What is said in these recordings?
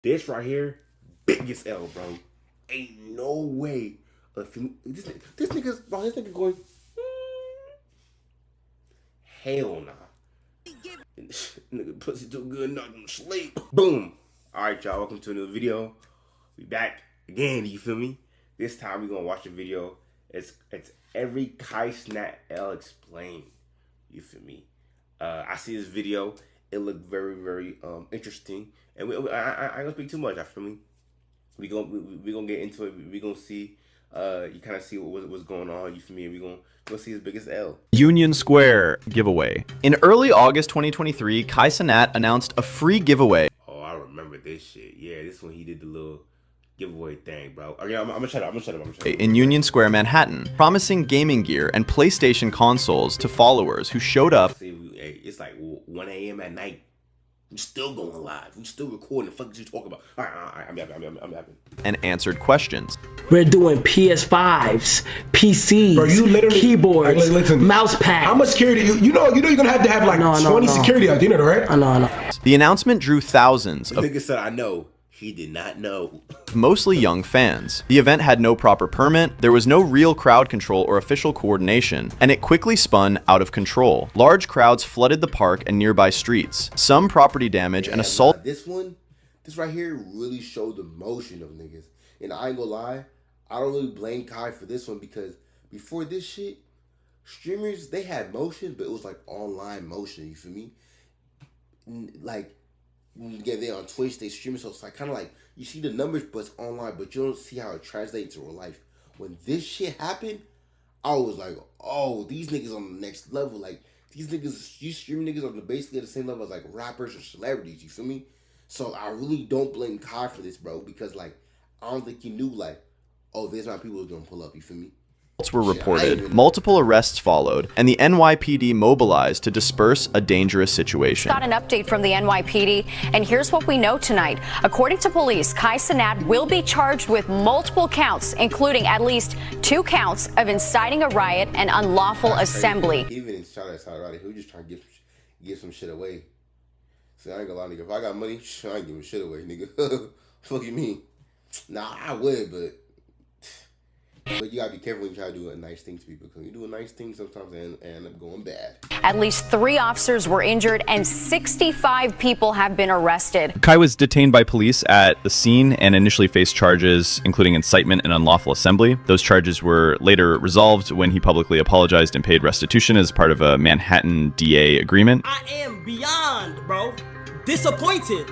This right here, biggest L, bro. Ain't no way. This nigga's, bro, this nigga going, hell nah. Nigga pussy too good, not gonna sleep. Boom. Alright, y'all, welcome to another video. We back again, you feel me? This time we gonna watch the video. It's every Kai Cenat L explained. You feel me? I see this video. It looked very interesting, and I ain't gonna speak too much. I feel me. We gonna get into it. We gonna see. You kind of see what's going on. You feel me? We gonna see his biggest L. Union Square giveaway. In early August 2023, Kai Cenat announced a free giveaway. Oh, I remember this shit. Yeah, this one he did the little giveaway thing, bro. Okay, I'm gonna shut up. In Union Square, Manhattan, promising gaming gear and PlayStation consoles to followers who showed up. See, it's like 1 a.m. at night. We still going live. We still recording. The fuck you talking about? All right. I'm happy. And answered questions. We're doing PS5s, PCs, bro, you literally, keyboards, mouse pads. How much security? You know you're gonna have like 20 security out there, right? I know. The announcement drew thousands of. The nigga said, "I know." He did not know. Mostly young fans. The event had no proper permit, there was no real crowd control or official coordination, and it quickly spun out of control. Large crowds flooded the park and nearby streets. Some property damage and assault. This right here really showed the motion of niggas. And I ain't gonna lie, I don't really blame Kai for this one because before this shit, streamers, they had motion, but it was like online motion, you feel me? Like, yeah, they on Twitch, they stream, so it's like kind of like you see the numbers, but it's online, but you don't see how it translates to real life. When this shit happened, I was like, oh, these niggas on the next level. Like these niggas, you stream niggas on basically at the same level as like rappers or celebrities. You feel me? So I really don't blame Kai for this, bro, because like I don't think he knew like, oh, there's my people who's gonna pull up. You feel me? Were reported, multiple arrests followed, and the NYPD mobilized to disperse a dangerous situation. Got an update from the NYPD, and here's what we know tonight. According to police, Kai Cenat will be charged with multiple counts, including at least 2 counts of inciting a riot and unlawful assembly. He even incited a riot. He was just trying to give some shit away. So I ain't gonna lie, nigga. If I got money, I ain't giving shit away, nigga. Fuck you mean? Nah, I would, but you gotta be careful when you try to do a nice thing to people, because you do a nice thing sometimes and end up going bad. At least 3 officers were injured and 65 people have been arrested. Kai was detained by police at the scene and initially faced charges including incitement and unlawful assembly. Those charges were later resolved when he publicly apologized and paid restitution as part of a Manhattan DA agreement. I am beyond, bro, disappointed.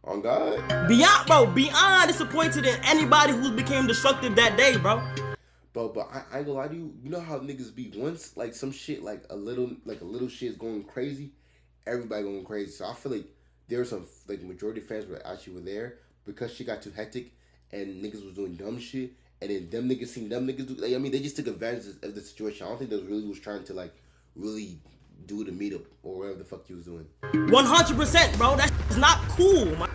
On God? Beyond disappointed in anybody who became destructive that day, bro. But I ain't gonna lie to you. You know how niggas be once like some shit like a little shit is going crazy, everybody going crazy. So I feel like there were some like majority of fans were actually there because shit got too hectic and niggas was doing dumb shit, and then them niggas seen them niggas do. Like, I mean, they just took advantage of the situation. I don't think they really was trying to like really do the meetup or whatever the fuck you was doing. 100%, bro. That's not cool, man.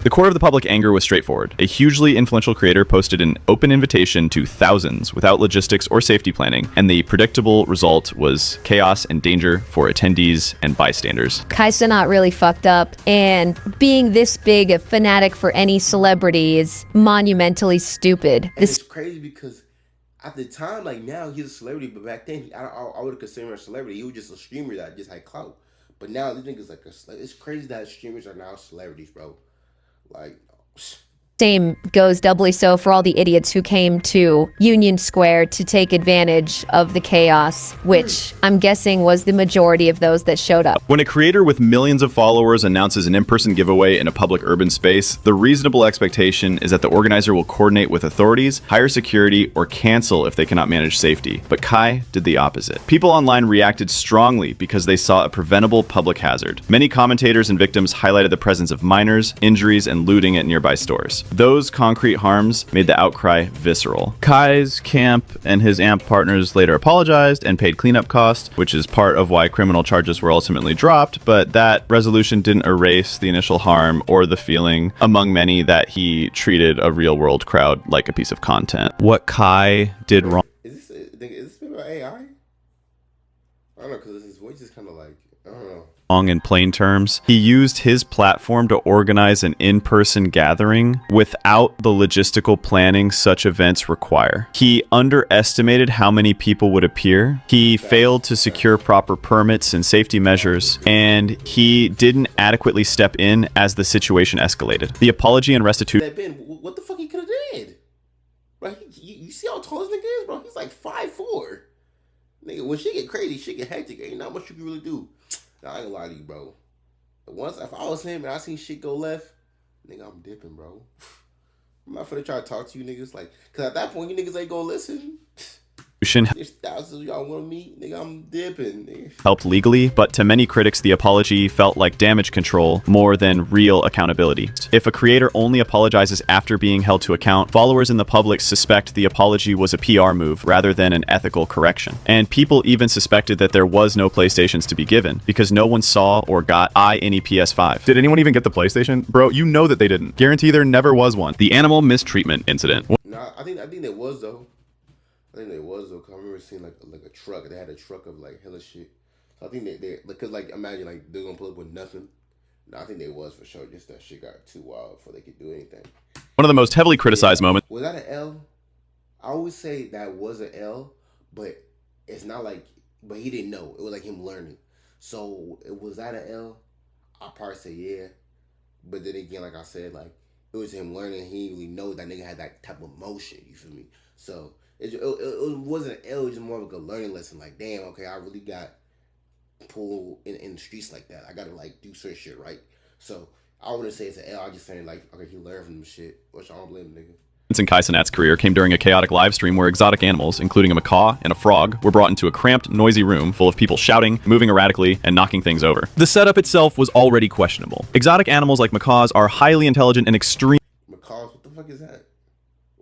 The core of the public anger was straightforward. A hugely influential creator posted an open invitation to thousands without logistics or safety planning, and the predictable result was chaos and danger for attendees and bystanders. Kai Cenat really fucked up, and being this big a fanatic for any celebrity is monumentally stupid. It's crazy because at the time, like now he's a celebrity, but back then I would have considered him a celebrity. He was just a streamer that just had clout. But now these niggas like it's crazy that streamers are now celebrities, bro. Like, same goes doubly so for all the idiots who came to Union Square to take advantage of the chaos, which I'm guessing was the majority of those that showed up. When a creator with millions of followers announces an in-person giveaway in a public urban space, the reasonable expectation is that the organizer will coordinate with authorities, hire security, or cancel if they cannot manage safety. But Kai did the opposite. People online reacted strongly because they saw a preventable public hazard. Many commentators and victims highlighted the presence of minors, injuries, and looting at nearby stores. Those concrete harms made the outcry visceral. Kai's camp and his AMP partners later apologized and paid cleanup costs, which is part of why criminal charges were ultimately dropped, but that resolution didn't erase the initial harm or the feeling among many that he treated a real-world crowd like a piece of content. What Kai did wrong. Is this made by AI? I don't know, because his voice is kind of like, I don't know. In plain terms, he used his platform to organize an in-person gathering without the logistical planning such events require. He underestimated how many people would appear. He failed to secure proper permits and safety measures, and he didn't adequately step in as the situation escalated. The apology and restitution. What the fuck he could have did? Bro, you see how tall this nigga is, bro? He's like 5'4". Nigga, when shit get crazy, shit get hectic, ain't not much you can really do. Nah, I ain't gonna lie to you, bro. If I was him and I seen shit go left, nigga, I'm dipping, bro. I'm not finna try to talk to you niggas, like, cause at that point, you niggas ain't gonna listen. There's thousands of y'all want to meet, nigga, I'm dipping, nigga. Helped legally, but to many critics, the apology felt like damage control more than real accountability. If a creator only apologizes after being held to account, followers in the public suspect the apology was a PR move rather than an ethical correction. And people even suspected that there was no PlayStations to be given because no one saw or got any PS5. Did anyone even get the PlayStation? Bro, you know that they didn't. Guarantee there never was one. The animal mistreatment incident. Nah, I think there was though. Cause I remember seeing like a truck. They had a truck of like hella shit. So I think they because like imagine like they're gonna pull up with nothing. No, I think they was for sure. Just that shit got too wild before they could do anything. One of the most heavily criticized moments. Was that an L? I always say that was an L, but it's not like. But he didn't know. It was like him learning. So was that an L? I'll probably say yeah. But then again, like I said, like it was him learning. He didn't really know that nigga had that type of motion. You feel me? So. It wasn't an L, it was just more of like a learning lesson. Like, damn, okay, I really got pulled in the streets like that. I gotta like do certain shit, right? So I wouldn't say it's an L. I just saying like, okay, he learned from the shit, which I don't blame the nigga. In Kai Cenat's career came during a chaotic live stream where exotic animals, including a macaw and a frog, were brought into a cramped, noisy room full of people shouting, moving erratically, and knocking things over. The setup itself was already questionable. Exotic animals like macaws are highly intelligent and extremely What the fuck is that?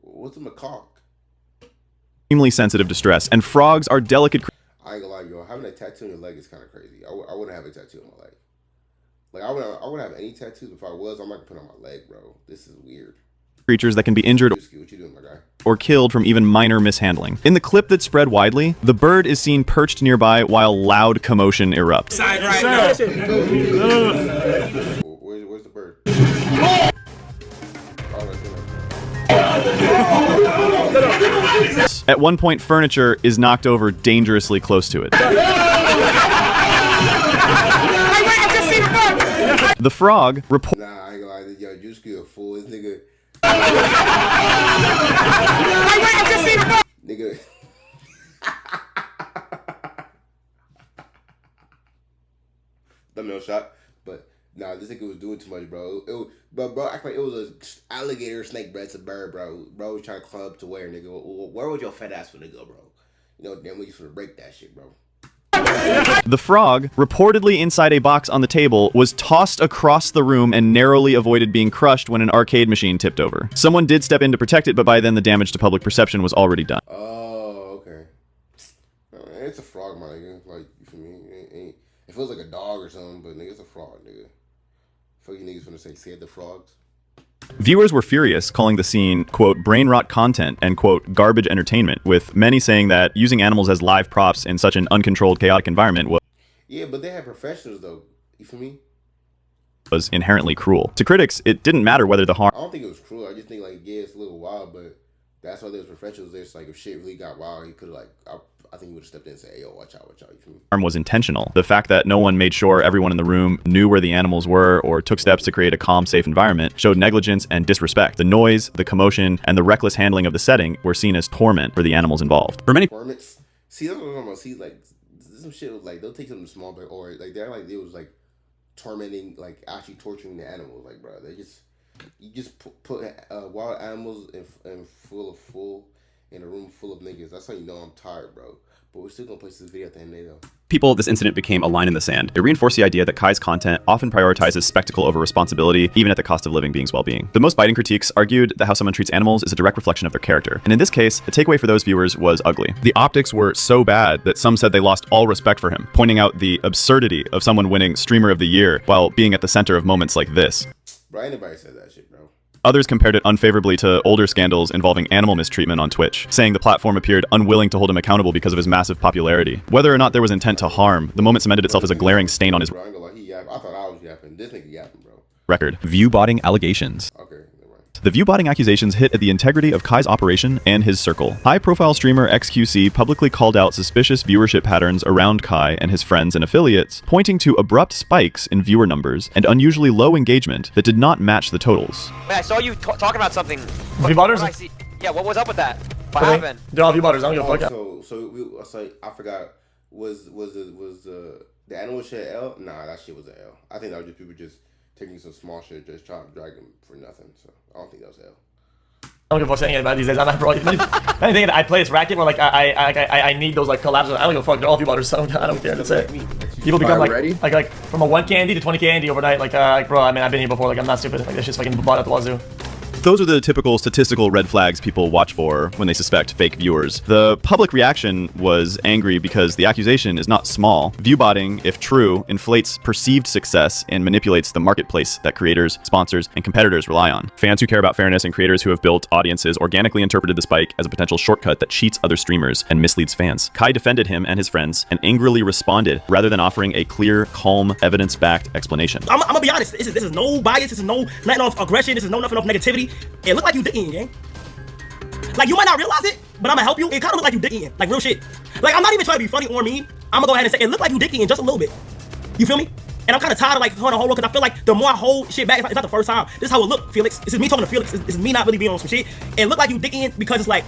What's a macaw? Extremely sensitive to stress, and frogs are delicate. I ain't gonna lie, yo. Having a tattoo on your leg is kind of crazy. I wouldn't have a tattoo on my leg. Like I wouldn't have any tattoos. If I was, I'm not gonna put it on my leg, bro. This is weird. Creatures that can be injured what you doing, my guy? Or killed from even minor mishandling. In the clip that spread widely, the bird is seen perched nearby while loud commotion erupts. Where's the bird? At one point, furniture is knocked over dangerously close to it. The frog reports. Nah, I ain't gonna lie. Yo, Juice a fool. This nigga. Nigga. Thumbnail shot. But nah, this nigga was doing too much, bro. Bro, act like it was an alligator, snake, bro. It's a bird, bro. Bro was trying to climb up to where, nigga? Where would your fat ass finna go, bro? You know, damn, we just finna break that shit, bro. The frog, reportedly inside a box on the table, was tossed across the room and narrowly avoided being crushed when an arcade machine tipped over. Someone did step in to protect it, but by then the damage to public perception was already done. Oh, okay. It's a frog, my nigga. Like, you feel me? It feels like a dog or something, but nigga, it's a frog, nigga. Fuck you niggas finna say, save the frogs. Viewers were furious, calling the scene, quote, brain rot content and, quote, garbage entertainment, with many saying that using animals as live props in such an uncontrolled, chaotic environment was... Yeah, but they had professionals, though. You feel me? ...was inherently cruel. To critics, it didn't matter whether the harm... I don't think it was cruel. I just think, like, yeah, it's a little wild, but that's why there's professionals there. It's like, if shit really got wild, he could have, like... I think he would have stepped in and said, hey, yo, watch out, you feel me? Harm was intentional. The fact that no one made sure everyone in the room knew where the animals were or took steps to create a calm, safe environment showed negligence and disrespect. The noise, the commotion, and the reckless handling of the setting were seen as torment for the animals involved. For many... Torments? See, that's what I'm talking about. See, like, some shit was like, they'll take something small, but, or, like, they're like, it was, like, tormenting, like, actually torturing the animals. Like, bro, they just... You just put wild animals in a room full of niggas. That's how you know I'm tired, bro. But we're still gonna post this video at the end of the day, though. People, this incident became a line in the sand. It reinforced the idea that Kai's content often prioritizes spectacle over responsibility, even at the cost of living being's well-being. The most biting critiques argued that how someone treats animals is a direct reflection of their character. And in this case, the takeaway for those viewers was ugly. The optics were so bad that some said they lost all respect for him, pointing out the absurdity of someone winning Streamer of the Year while being at the center of moments like this. Bro, anybody said that shit, bro. Others compared it unfavorably to older scandals involving animal mistreatment on Twitch, saying the platform appeared unwilling to hold him accountable because of his massive popularity. Whether or not there was intent to harm, the moment cemented itself as a glaring stain on his... Bro, I ain't gonna lie, he I thought I was yapping. This nigga yapping, bro. Record. View-botting allegations. Okay, never mind. The view-botting accusations hit at the integrity of Kai's operation and his circle. High-profile streamer XQC publicly called out suspicious viewership patterns around Kai and his friends and affiliates, pointing to abrupt spikes in viewer numbers and unusually low engagement that did not match the totals. Wait, I saw you talking about something. View-botters? Yeah, what was up with that? What happened? They're all view-botters. I don't give a fuck. I forgot. Was the animal shit L? Nah, that shit was an L. I think that was just people just taking some small shit, just trying to drag him for nothing. So I don't think that was L. I don't give a fuck saying about these days. I'm not bro. Anything I play this racket where like I need those like collabs. I don't give a fuck. They're all view-botters, so I don't care. That's it. People become like from a 1K Andy to 20K Andy overnight. Like bro, I mean I've been here before. Like I'm not stupid. Like this shit's fucking bought at the wazoo. Those are the typical statistical red flags people watch for when they suspect fake viewers. The public reaction was angry because the accusation is not small. Viewbotting, if true, inflates perceived success and manipulates the marketplace that creators, sponsors, and competitors rely on. Fans who care about fairness and creators who have built audiences organically interpreted the spike as a potential shortcut that cheats other streamers and misleads fans. Kai defended him and his friends and angrily responded rather than offering a clear, calm, evidence-backed explanation. I'm gonna be honest. This is no bias. This is no letting off aggression. This is no nothing off negativity. It looked like you dick eating, gang. Like, you might not realize it, but I'm gonna help you. It kind of looked like you dick eating. Like, real shit. Like, I'm not even trying to be funny or mean. I'm gonna go ahead and say, it looked like you dick eating just a little bit. You feel me? And I'm kind of tired of, like, throwing the whole world, because I feel like the more I hold shit back, it's not the first time. This is how it looked, Felix. This is me talking to Felix. This is me not really being on some shit. It looked like you dick eating because it's like,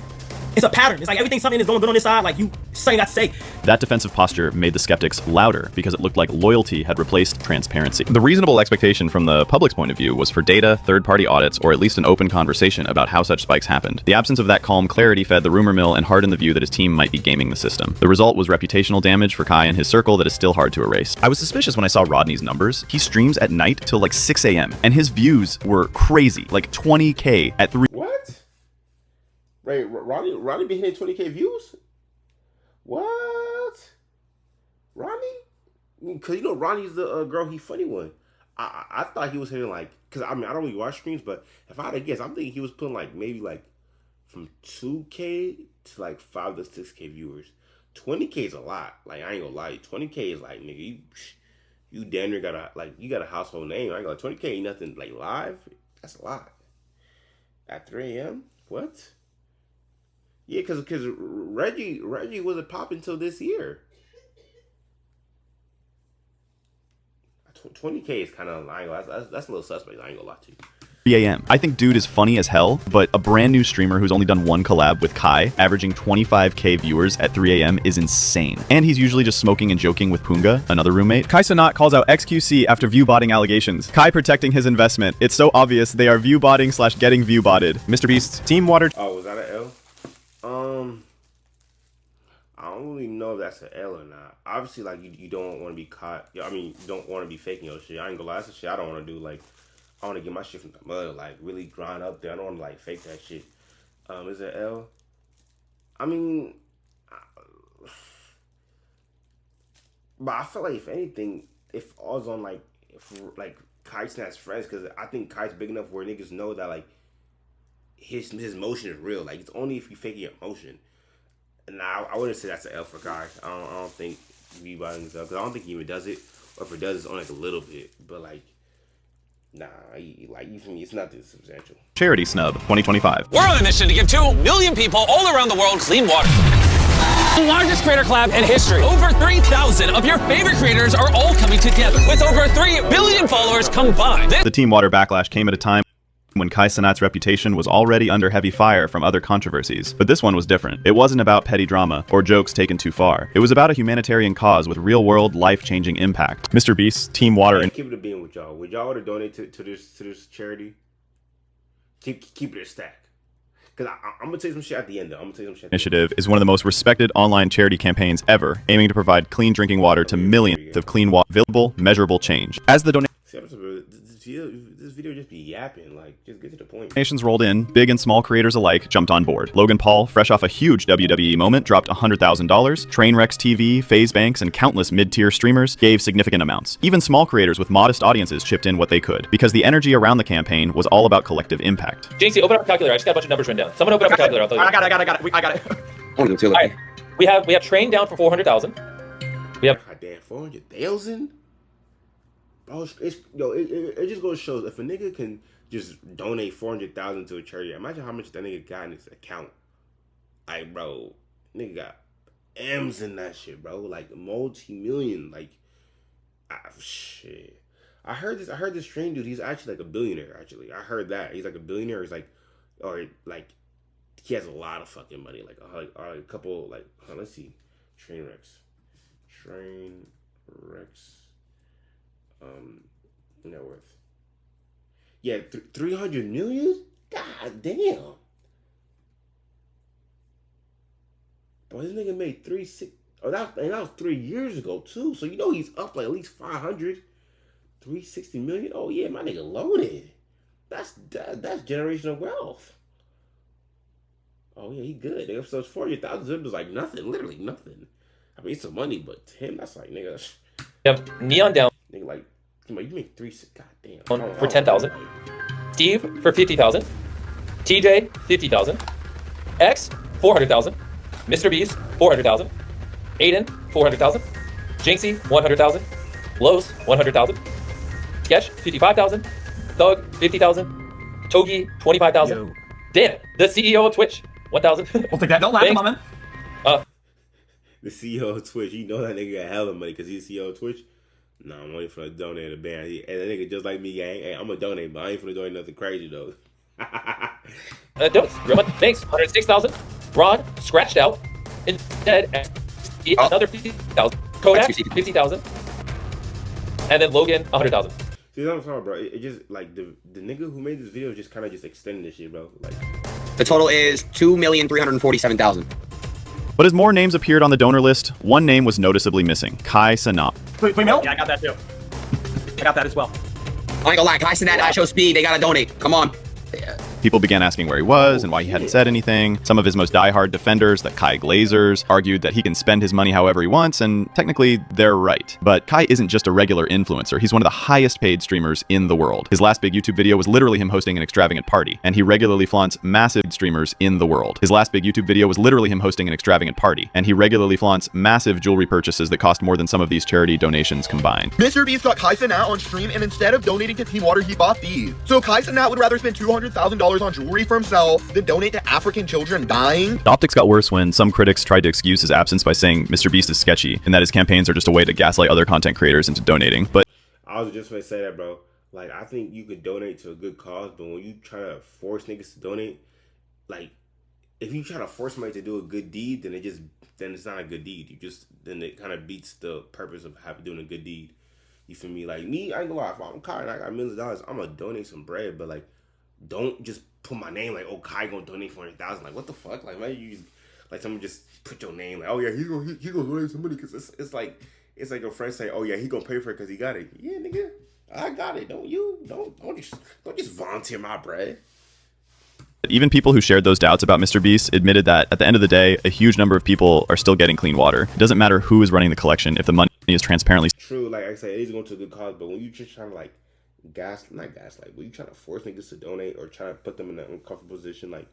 it's a pattern. It's like everything something is going good on this side, like you something got to say. That defensive posture made the skeptics louder because it looked like loyalty had replaced transparency. The reasonable expectation from the public's point of view was for data, third-party audits, or at least an open conversation about how such spikes happened. The absence of that calm clarity fed the rumor mill and hardened the view that his team might be gaming the system. The result was reputational damage for Kai and his circle that is still hard to erase. I was suspicious when I saw Rodney's numbers. He streams at night till like 6 a.m. and his views were crazy, like 20K at 3. What? Right, Ronnie be hitting 20K views? What? Ronnie? Because you know Ronnie's the girl he funny one. I thought he was hitting like, because I mean I don't really watch streams, but if I had to guess, I'm thinking he was putting like maybe like from 2K to like 5 to 6K viewers. 20K is a lot. Like I ain't gonna lie, 20K is like nigga, you damn near got a household name. I ain't gonna lie, 20K ain't nothing like live. That's a lot. At 3 a.m. What? Yeah, because Reggie wasn't popping until this year. 20K is kind of, that's a little suspect. I ain't gonna lie to you. 3 a.m. I think dude is funny as hell, but a brand new streamer who's only done one collab with Kai, averaging 25K viewers at 3 a.m. is insane. And he's usually just smoking and joking with Punga, another roommate. Kai Cenat calls out XQC after view-botting allegations. Kai protecting his investment. It's so obvious they are view-botting / getting view-botted. Mr. Beast, Team Water. Oh, was that an L? I don't really know if that's an L or not. Obviously, like, you don't want to be caught. I mean, you don't want to be faking your shit. I ain't gonna lie, that's the shit I don't want to do. Like, I want to get my shit from the mud, like, really grind up there. I don't want to, like, fake that shit. Is it L? I mean, but I feel like, if anything, if I was on, like, Kai Cenat's friends, because I think Kai's big enough where niggas know that, like, his motion is real. Like, it's only if you fake your emotion. And I wouldn't say that's an L for Kai. I don't think V-botting is up, because I don't think he even does it. Or if it does, it's only like a little bit. But like, nah, even it's not this substantial. Charity Snub 2025. We're on a mission to give 2 million people all around the world clean water. The largest creator collab in history. Over 3,000 of your favorite creators are all coming together with over 3 billion followers combined. The Team Water backlash came at a time when Kai Cenat's reputation was already under heavy fire from other controversies. But this one was different. It wasn't about petty drama or jokes taken too far. It was about a humanitarian cause with real-world, life-changing impact. Mr. Beast, Team Water, and keep it a being with y'all. Would y'all want to donate to this charity? Keep it a stack. Because I'm going to tell you some shit at the end, though. Initiative is one of the most respected online charity campaigns ever, aiming to provide clean drinking water to millions of clean water, visible, measurable change. As the this video just be yapping, like, just get to the point. Donations rolled in, big and small creators alike jumped on board. Logan Paul, fresh off a huge WWE moment, dropped $100,000. Trainwrecks TV, FaZe Banks, and countless mid-tier streamers gave significant amounts. Even small creators with modest audiences chipped in what they could, because the energy around the campaign was all about collective impact. JC, open up a calculator. I just got a bunch of numbers written down. Someone open up a calculator. I'll tell you. I got it. All right. We have Train down for 400,000. We have God damn, 400,000. Bro, it just goes to show if a nigga can just donate 400,000 to a charity, imagine how much that nigga got in his account. Like, bro, nigga got M's in that shit, bro. Like multi-million. Like, shit. I heard this strange dude. He's actually like a billionaire. Actually, I heard that he's like a billionaire. He's like, or like, he has a lot of fucking money. Like a couple. Like, let's see, Trainwrecks. Net worth. Yeah, 300 million. God damn. Bro, this nigga made 360. Oh, that was 3 years ago too. So you know he's up like at least 500. 360 million. Oh yeah, my nigga loaded. That's generational wealth. Oh yeah, he good. Nigga, so it's 40,000. It was like nothing, literally nothing. I mean, it's some money, but to him, that's like nigga. You have Neon Down. Nigga, like, you make 3. God damn. For 10,000. Steve for 50,000. TJ 50,000. X 400,000. Mr. Beast 400,000. Aiden 400,000. Jinxie 100,000. Los 100,000. Sketch 55,000. Thug 50,000. Togi 25,000. Dan, the CEO of Twitch 1,000. We'll take that. Don't laugh, my man. The CEO of Twitch, you know that nigga got hella money because he's CEO of Twitch. Nah, I'm waiting for a donate a band. And that nigga just like me, gang. Hey, I'm gonna donate, but I ain't finna donate nothing crazy though. Donuts, thanks, 106,000. Ron scratched out. Instead, another 50,000. Kodak 50,000. And then Logan 100,000. See what I'm talking, bro? It just like the nigga who made this video just kind of just extended this shit, bro. Like the total is 2,347,000. But as more names appeared on the donor list, one name was noticeably missing: Kai Cenat. 3 mil? Yeah, I got that too. I got that as well. I ain't gonna lie, Kai Cenat, I show speed. They gotta donate. Come on. People began asking where he was and why he hadn't said anything. Some of his most diehard defenders, the Kai Glazers, argued that he can spend his money however he wants, and technically, they're right. But Kai isn't just a regular influencer. He's one of the highest paid streamers in the world. His last big YouTube video was literally him hosting an extravagant party, and he regularly flaunts massive streamers in the world. His last big YouTube video was literally him hosting an extravagant party, and he regularly flaunts massive jewelry purchases that cost more than some of these charity donations combined. Mr. Beast got Kai Cenat on stream, and instead of donating to Team Water, he bought these. So Kai Cenat would rather spend $200,000 on jewelry for himself than donate to African children dying. Optics got worse when some critics tried to excuse his absence by saying Mr. Beast is sketchy and that his campaigns are just a way to gaslight other content creators into donating. But I was just gonna say that, bro. Like, I think you could donate to a good cause, but when you try to force niggas to donate, like, if you try to force somebody to do a good deed, then it's not a good deed. Then it kind of beats the purpose of doing a good deed. You feel me? Like me, I ain't gonna lie. If I'm Kai and I got millions of dollars, I'm gonna donate some bread, but like, don't just put my name like, oh, Kai gonna donate 400,000. Like, what the fuck? Like, maybe you like someone just put your name like, oh yeah, he gonna donate some money because it's like your friend say, oh yeah, he gonna pay for it because he got it. Yeah, nigga, I got it. Don't just volunteer my bread. even people who shared those doubts about Mr. Beast admitted that at the end of the day, a huge number of people are still getting clean water. It doesn't matter who is running the collection if the money is transparently. True, like I said, it is going to a good cause, but when you just trying to like not gaslight, but you trying to force niggas to donate or trying to put them in an uncomfortable position, like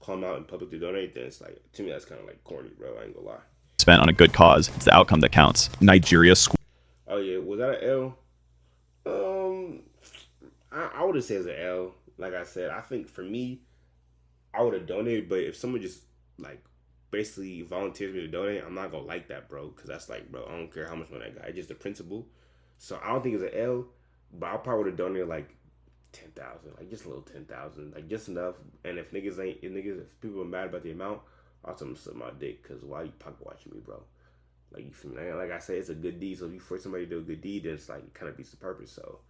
call them out in public to donate, then it's like, to me, that's kind of like corny, bro. I ain't gonna lie. Spent on a good cause. It's the outcome that counts. Nigeria. Oh yeah, was that an L? I would have said it's an L. Like I said, I think for me, I would have donated, but if someone just like basically volunteers me to donate, I'm not gonna like that, bro, because that's like, bro, I don't care how much money I got. It's just the principle. So I don't think it's an L, but I probably would have donated like 10,000, like just a little 10,000, like just enough. And if people are mad about the amount, I'll tell them to suck my dick, because why you pocket watching me, bro? Like, you feel me? Like I said, it's a good deed. So if you force somebody to do a good deed, then it's like, it kind of beats the purpose. So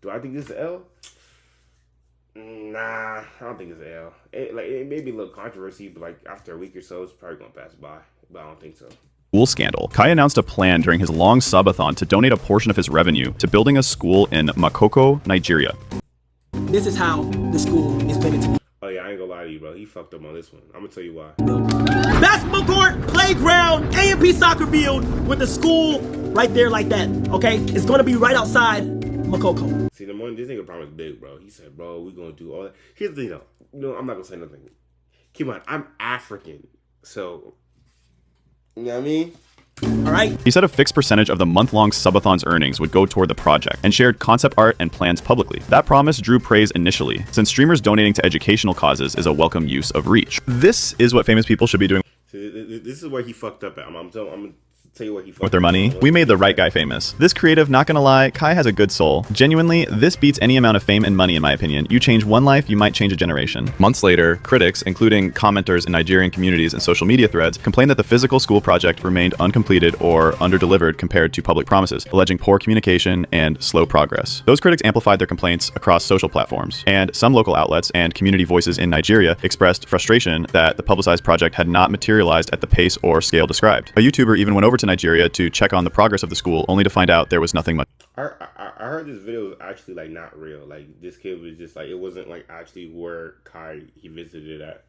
do I think this is an L? Nah, I don't think it's an L. It may be a little controversy, but like after a week or so, it's probably gonna pass by. But I don't think so. School scandal. Kai announced a plan during his long subathon to donate a portion of his revenue to building a school in Makoko, Nigeria. This is how the school is planning to be. Oh yeah, I ain't gonna lie to you, bro. He fucked up on this one. I'm gonna tell you why. Basketball court, playground, A&P soccer field with the school right there like that, okay? It's gonna be right outside Makoko. See, the morning, this nigga promised big, bro. He said, bro, we gonna do all that. Here's the thing, though. You know, I'm not gonna say nothing. Keep in mind, I'm African, so, you know what I mean? all right? He said a fixed percentage of the month-long subathon's earnings would go toward the project and shared concept art and plans publicly. That promise drew praise initially, since streamers donating to educational causes is a welcome use of reach. This is what famous people should be doing. This is where he fucked up at. I'm gonna tell you what he fucked With their money. We made the right guy famous. This creative, not gonna lie, Kai has a good soul. Genuinely, this beats any amount of fame and money in my opinion. You change one life, you might change a generation. Months later, critics, including commenters in Nigerian communities and social media threads, complained that the physical school project remained uncompleted or underdelivered compared to public promises, alleging poor communication and slow progress. Those critics amplified their complaints across social platforms, and some local outlets and community voices in Nigeria expressed frustration that the publicized project had not materialized at the pace or scale described. A YouTuber even went over to Nigeria to check on the progress of the school, only to find out there was nothing much. I heard this video was actually like not real. Like this kid was just like, it wasn't like actually where Kai he visited at.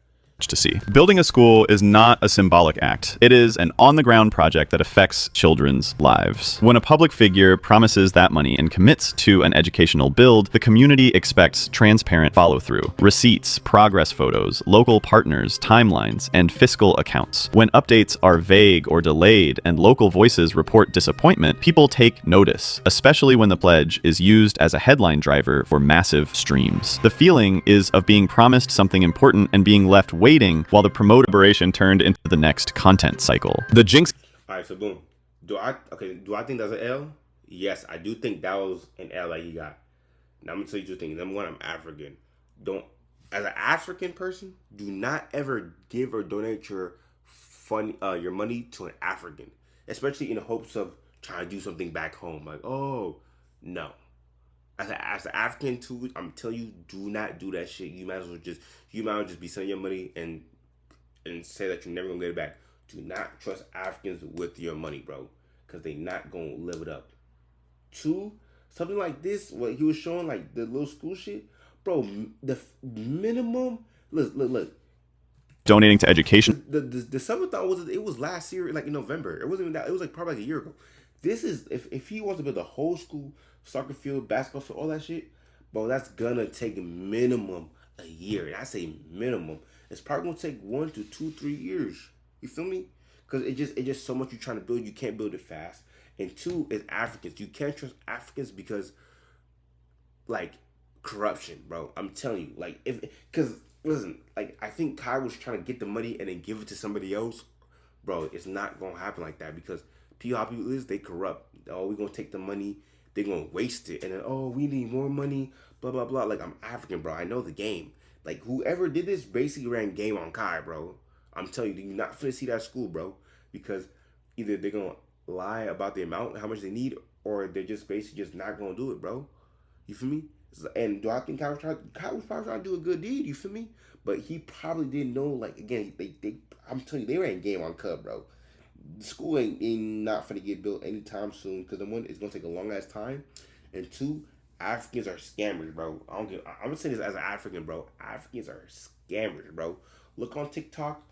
To see. Building a school is not a symbolic act. It is an on-the-ground project that affects children's lives. When a public figure promises that money and commits to an educational build, the community expects transparent follow-through. Receipts, progress photos, local partners, timelines, and fiscal accounts. When updates are vague or delayed and local voices report disappointment, people take notice, especially when the pledge is used as a headline driver for massive streams. The feeling is of being promised something important and being left waiting while the promotion turned into the next content cycle. The jinx. All right, so boom. Do I think that's an L? Yes, I do think that was an L that he got. Now I'm gonna tell you two things. Number one, I'm African. As an African person, do not ever give or donate your money to an African, especially in the hopes of trying to do something back home. Like, oh no. As an African too, I'm telling you, do not do that shit. You might as well just be sending your money and say that you're never gonna get it back. Do not trust Africans with your money, bro, because they not gonna live it up. Two, something like this, what he was showing, like the little school shit, bro. The minimum, look. Donating to education. The subathon was last year, like in November. It wasn't even that. It was like probably like a year ago. This is if he wants to build a whole school, soccer field, basketball field, all that shit, bro, that's gonna take minimum a year. And I say minimum. It's probably gonna take 1 to 2, 3 years. You feel me? Because it just so much you're trying to build, you can't build it fast. And two is Africans. You can't trust Africans because, like, corruption, bro. I'm telling you, like, listen, like, I think Kai was trying to get the money and then give it to somebody else, bro. It's not gonna happen like that because how people is, they corrupt. Oh, we're gonna take the money, they're gonna waste it, and then, oh, we need more money, blah blah blah. Like, I'm African, bro. I know the game. Like, whoever did this basically ran game on Kai, bro. I'm telling you, you're not finna see that school, bro, because either they're gonna lie about the amount, how much they need, or they're just basically just not gonna do it, bro. You feel me? And do I think Kai was probably trying to do a good deed? You feel me? But he probably didn't know. Like, again, I'm telling you, they ran game on Cub, bro. The school ain't not finna get built anytime soon because one, it's gonna take a long ass time, and two, Africans are scammers, bro. I'm gonna say this as an African, bro. Africans are scammers, bro. Look on TikTok.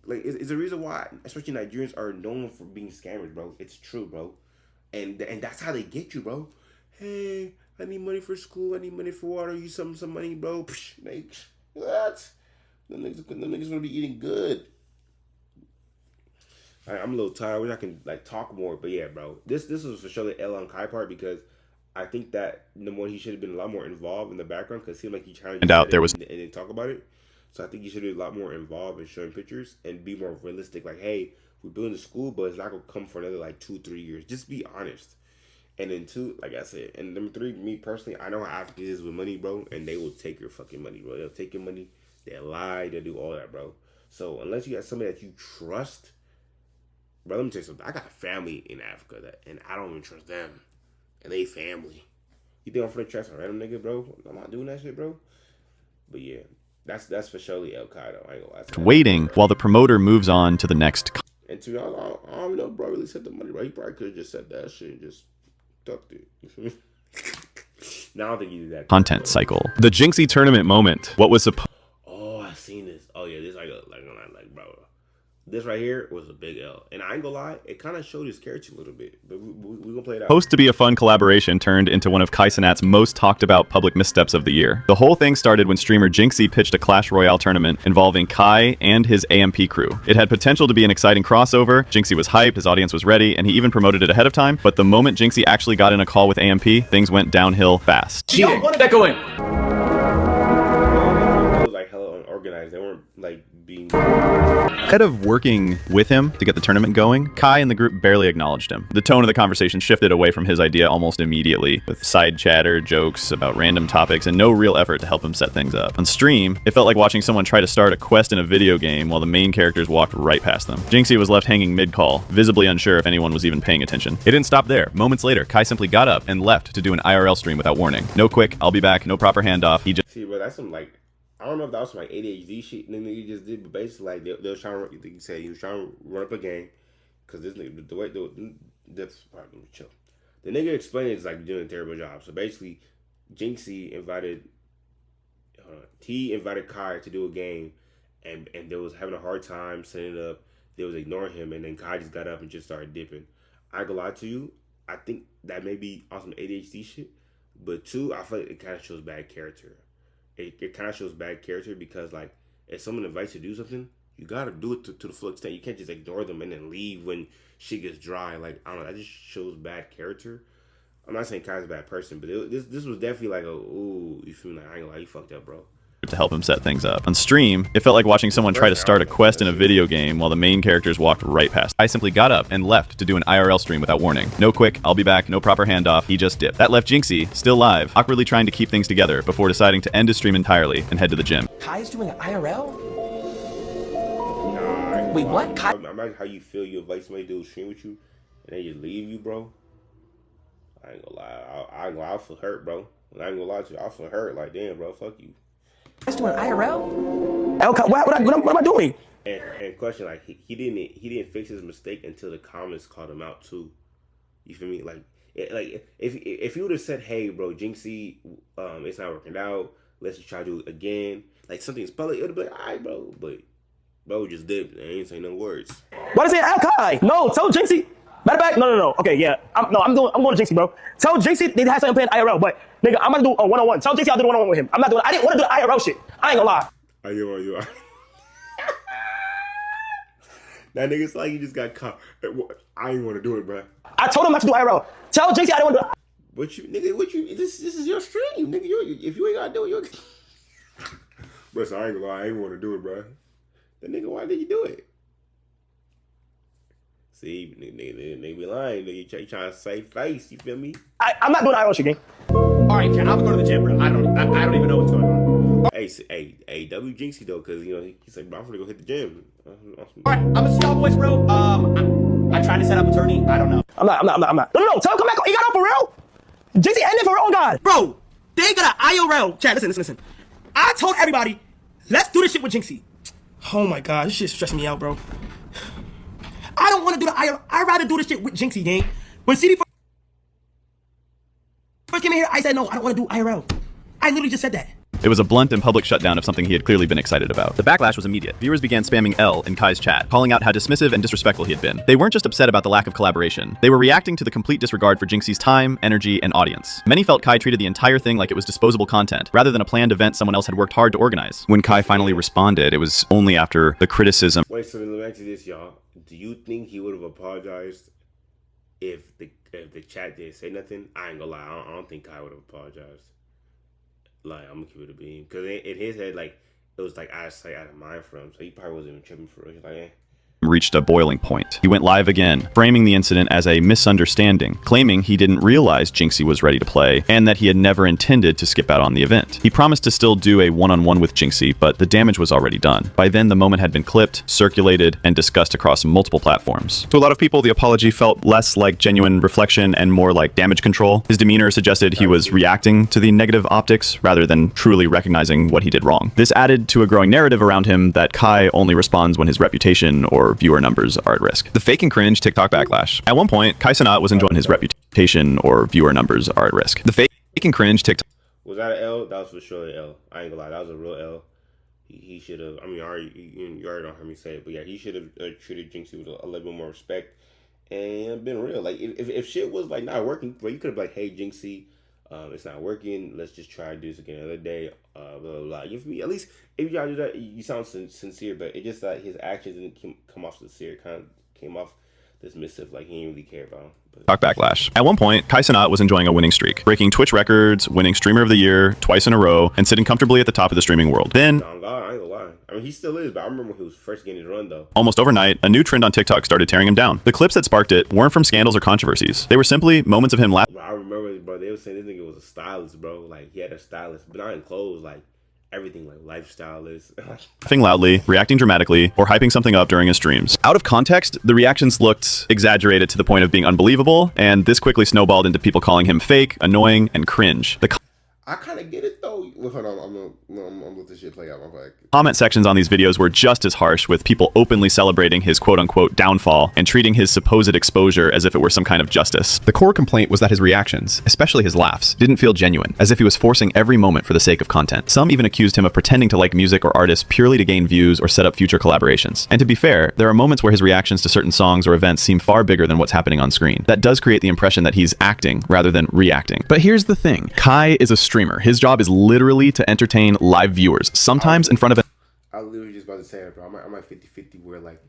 Like, it's a reason why, especially Nigerians, are known for being scammers, bro. It's true, bro. And that's how they get you, bro. Hey, I need money for school. I need money for water. You some money, bro. Psh, what? Them niggas gonna be eating good. Alright, I'm a little tired. I wish I can like talk more, but yeah, bro. This was for sure the L on Kai part because I think that number one, he should have been a lot more involved in the background because it seemed like he tried to and out there was and then talk about it. So I think he should be a lot more involved in showing pictures and be more realistic. Like, hey, we're building a school, but it's not gonna come for another like 2-3 years. Just be honest. And then two, like I said, and number three, me personally, I know how Africans is with money, bro, and they will take your fucking money, bro. They'll take your money, they'll lie, they'll do all that, bro. So unless you got somebody that you trust, bro, let me tell you something. I got family in Africa and I don't even trust them, and they family. You think I'm finna trust a random nigga, bro? I'm not doing that shit, bro. But yeah, that's for surely El Qaeda. I ain't gonna lie. Waiting while the promoter moves on to the next. And to be honest, I don't know, bro. Really said the money, bro. He probably could have just said that shit and just ducked it. You feel me? No, I don't think he did that. Content cycle. The Jinxie tournament moment. What was supposed? Oh, I seen this. Oh yeah, this like bro. this right here was a big L. And I ain't gonna lie, it kind of showed his character a little bit. But we're gonna play it out. Supposed to be a fun collaboration turned into one of Cenat's most talked about public missteps of the year. The whole thing started when streamer Jinxie pitched a Clash Royale tournament involving Kai and his AMP crew. It had potential to be an exciting crossover. Jinxie was hyped, his audience was ready, and he even promoted it ahead of time. But the moment Jinxie actually got in a call with AMP, things went downhill fast. Yo, what did that go in? It was like hella unorganized. They weren't like being... Instead of working with him to get the tournament going, Kai and the group barely acknowledged him. The tone of the conversation shifted away from his idea almost immediately, with side chatter, jokes about random topics, and no real effort to help him set things up. On stream, it felt like watching someone try to start a quest in a video game while the main characters walked right past them. Jinxie was left hanging mid-call, visibly unsure if anyone was even paying attention. It didn't stop there. Moments later, Kai simply got up and left to do an IRL stream without warning. No quick, I'll be back, no proper handoff. He just... See, bro, that's some like... I don't know if that was some like ADHD shit nigga you just did, but basically like they was trying to, you said he was trying to run up a game, cause this nigga that's probably chill. The nigga explained it's like doing a terrible job. So basically, Jinxie invited Kai to do a game, and they was having a hard time setting it up. They was ignoring him, and then Kai just got up and just started dipping. I ain't gonna lie to you, I think that may be on some ADHD shit, but two, I feel like it kind of shows bad character. It kind of shows bad character because, like, if someone invites you to do something, you gotta do it to the full extent. You can't just ignore them and then leave when shit gets dry. Like, I don't know, that just shows bad character. I'm not saying Kai's a bad person, but this was definitely like a, ooh, you feel me? Like, I ain't gonna lie, you fucked up, bro. To help him set things up. On stream, it felt like watching someone try to start a quest in a video game while the main characters walked right past. I simply got up and left to do an IRL stream without warning. No quick, I'll be back, no proper handoff. He just dipped. That left Jinxie, still live, awkwardly trying to keep things together before deciding to end his stream entirely and head to the gym. Kai's doing an IRL? Nah, wait, what? Kai? Imagine how you feel. You invite somebody to do a stream with you, and they just leave you, bro. I ain't gonna lie. I ain't gonna lie. I feel hurt, bro. I ain't gonna lie to you. I feel hurt. Like, damn, bro, fuck you. Kai's doing IRL? What am I doing? And question, like, he didn't fix his mistake until the comments called him out too. You feel me? Like, if you would have said, hey, bro, Jinxie, it's not working out. Let's just try to do it again. Like, something's public. It would have been like, all right, bro. But bro just dipped. I ain't saying no words. Why did I say Kai? No, tell Jinxie. Matter of fact, no. Okay, yeah. I'm going to Jinxie, bro. Tell Jinxie they had something planned IRL, but nigga, I'm gonna do a one-on-one. Tell Jinxie I'll do a one-on-one with him. I didn't want to do the IRL shit. I ain't gonna lie. You are. That nigga's like he just got caught. I ain't want to do it, bro. I told him not to do IRL. Tell Jinxie I didn't want to do it. This is your stream, nigga. If you ain't gotta do it, you're... Bro, so I ain't gonna lie, I ain't want to do it, bro. Then nigga, why did you do it? See, nigga be lying. Nigga, you trying to save face. You feel me? I'm not doing IRL shit, gang. All right, I'm gonna go to the gym, bro. I don't even know what's going on. Hey, W Jinxie though, cause you know he's like, bro, I'm gonna go hit the gym. All right, I'm gonna see y'all boys, bro. I tried to set up a tourney. I don't know. I'm not. No. Tell him come back. You got on for real? Jinxie ended for real, oh God, bro. They got an IRL. Chat, listen. I told everybody, let's do this shit with Jinxie. Oh my God, this shit's stressing me out, bro. I don't want to do the IRL. I'd rather do this shit with Jinxie, gang. When CD first came in here, I said no, I don't want to do IRL. I literally just said that. It was a blunt and public shutdown of something he had clearly been excited about. The backlash was immediate. Viewers began spamming L in Kai's chat, calling out how dismissive and disrespectful he had been. They weren't just upset about the lack of collaboration. They were reacting to the complete disregard for Jinxie's time, energy, and audience. Many felt Kai treated the entire thing like it was disposable content, rather than a planned event someone else had worked hard to organize. When Kai finally responded, it was only after the criticism. Wait, so let me ask you this, y'all. Do you think he would have apologized if the chat didn't say nothing? I ain't gonna lie, I don't think Kai would have apologized. Like, I'm gonna keep it a beam. Because in his head, like, it was like out of sight, out of mind for him. So he probably wasn't even tripping for it. He's like, eh. Reached a boiling point. He went live again, framing the incident as a misunderstanding, claiming he didn't realize Jinxie was ready to play, and that he had never intended to skip out on the event. He promised to still do a one-on-one with Jinxie, but the damage was already done. By then, the moment had been clipped, circulated, and discussed across multiple platforms. To a lot of people, the apology felt less like genuine reflection and more like damage control. His demeanor suggested he was reacting to the negative optics rather than truly recognizing what he did wrong. This added to a growing narrative around him that Kai only responds when his reputation or viewer numbers are at risk. The fake and cringe TikTok backlash. At one point, Cenat was enjoying his reputation or viewer numbers are at risk. The fake and cringe TikTok. Was that an L? That was for sure an L. I ain't gonna lie, that was a real L. he should have. I mean, you already don't hear me say it, but yeah, he should have treated Jinxie with a little bit more respect and been real. Like if shit was like not working, bro, you could have like, hey Jinxie, it's not working. Let's just try to do this again another day. Blah blah blah. You feel me? At least if y'all do that, you sound sincere. But it just like his actions didn't come off sincere. Kind of came off dismissive, like he didn't really care about him. Talk backlash. At one point, Cenat was enjoying a winning streak, breaking Twitch records, winning Streamer of the Year twice in a row, and sitting comfortably at the top of the streaming world. Then, No, I ain't gonna lie. I mean, he still is, but I remember when he was first getting his run, though. almost overnight, a new trend on TikTok started tearing him down. The clips that sparked it weren't from scandals or controversies. They were simply moments of him laughing I remember, bro, they were saying this nigga was a stylist, bro. Like, he had a stylist, but not in clothes, like, everything, like, lifestylist. loudly, reacting dramatically, or hyping something up during his streams. Out of context, the reactions looked exaggerated to the point of being unbelievable, and this quickly snowballed into people calling him fake, annoying, and cringe. The I kind of get it, though. Well, hold on, I'm gonna let this shit play out. My back. comment sections on these videos were just as harsh, with people openly celebrating his quote-unquote downfall and treating his supposed exposure as if it were some kind of justice. The core complaint was that his reactions, especially his laughs, didn't feel genuine, as if he was forcing every moment for the sake of content. Some even accused him of pretending to like music or artists purely to gain views or set up future collaborations. And to be fair, there are moments where his reactions to certain songs or events seem far bigger than what's happening on screen. That does create the impression that he's acting rather than reacting. But here's the thing. Kai is a streamer. His job is literally to entertain live viewers, sometimes in front of I was literally just about to say it, bro. I'm like 50-50 where, like,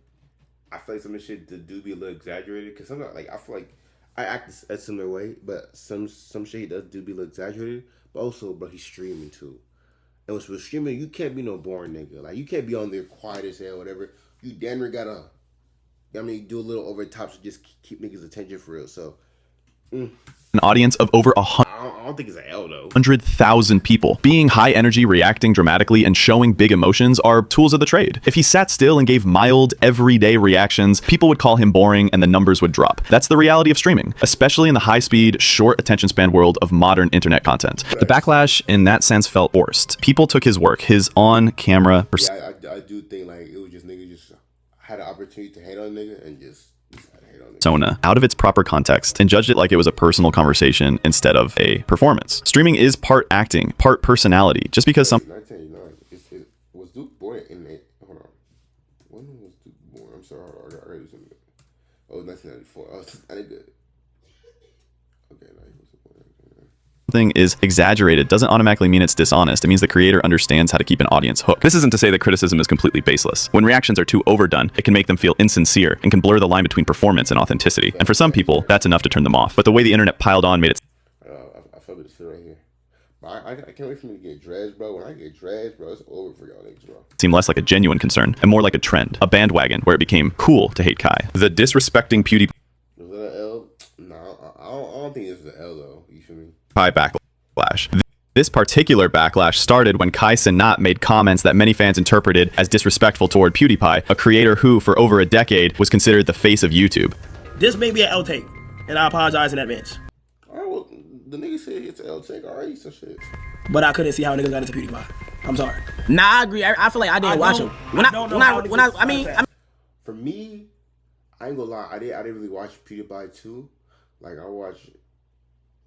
I feel like some of the shit do be a little exaggerated. Because sometimes, like, I feel like I act a similar way, but some shit does do be a little exaggerated. But also, bro, he's streaming, too. And with streaming, you can't be no boring nigga. Like, you can't be on there quiet as hell, whatever. You damn near gotta, I mean, do a little over the top to just keep niggas' attention for real. So, an audience of over I don't think it's an L, though. 100,000 people. Being high energy, reacting dramatically, and showing big emotions are tools of the trade. If he sat still and gave mild, everyday reactions, people would call him boring and the numbers would drop. That's the reality of streaming, especially in the high-speed, short attention span world of modern internet content. The backlash in that sense felt forced. People took his work, his on-camera Yeah, I do think, like, it was just niggas just had an opportunity to hate on a nigga and just persona out of its proper context and judged it like it was a personal conversation instead of a performance. Streaming is part acting, part personality. Just because some 1989. Was Duke born in it? Hold on. When was Duke born? I'm sorry. I gotta do something. Oh, 1994. Oh, I did good. Okay, no, he wasn't born. something is exaggerated doesn't automatically mean it's dishonest. It means the creator understands how to keep an audience hooked. This isn't to say that criticism is completely baseless. When reactions are too overdone, it can make them feel insincere and can blur the line between performance and authenticity. And for some people, that's enough to turn them off. But the way the internet piled on made it I feel this shit right here. I can't wait for me to get dressed, bro. When I get dressed, bro, it's over for y'all niggas, bro. seem less like a genuine concern and more like a trend, a bandwagon where it became cool to hate Kai. The disrespecting PewDiePie Was that an L? No, I don't think this is an L, though. You feel me? backlash. This particular backlash started when Kai Cenat made comments that many fans interpreted as disrespectful toward PewDiePie, a creator who, for over a decade, was considered the face of YouTube. This may be an L take, and I apologize in advance. Alright, well, the nigga said it's an L take already, so shit. But I couldn't see how niggas got into PewDiePie. I'm sorry. Nah, I agree. I feel like I didn't watch him. For me, I ain't gonna lie. I didn't really watch PewDiePie too. Like I watched.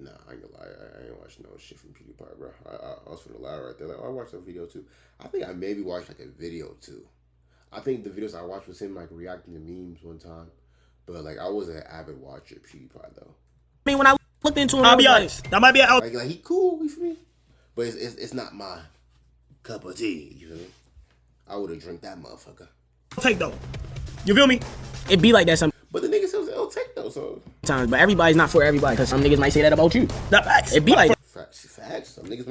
Nah, I ain't gonna lie. I ain't watched no shit from PewDiePie, bro. I was finna lie right there. Like I watched a video too. I think I maybe watched like a video too. I think the videos I watched was him like reacting to memes one time. But like I wasn't an avid watcher of PewDiePie though. I mean, when I looked into him, I'll be honest. That might be an L. Like he cool, you feel me? But it's not my cup of tea. You feel me? I would have drank that motherfucker. Take though. You feel me? It be like that sometimes. But the nigga said it was L take though, so. But everybody's not for everybody, because some niggas might say that about you. Not facts. It be like that. Facts. Some niggas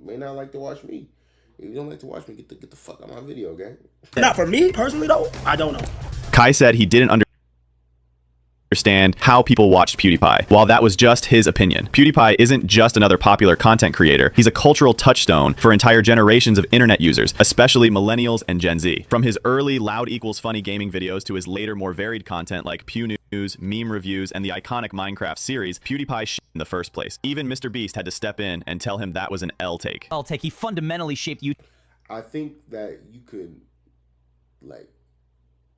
may not like to watch me. If you don't like to watch me, get the fuck out of my video, gang. Not for me personally though. I don't know. Kai said he didn't understand how people watched PewDiePie. While that was just his opinion, PewDiePie isn't just another popular content creator. He's a cultural touchstone for entire generations of internet users, especially millennials and Gen Z. From his early loud equals funny gaming videos to his later more varied content like Pew News, meme reviews, and the iconic Minecraft series, PewDiePie shit in the first place. Even Mr. Beast had to step in and tell him that was an L take. L take. He fundamentally shaped you. I think that you could like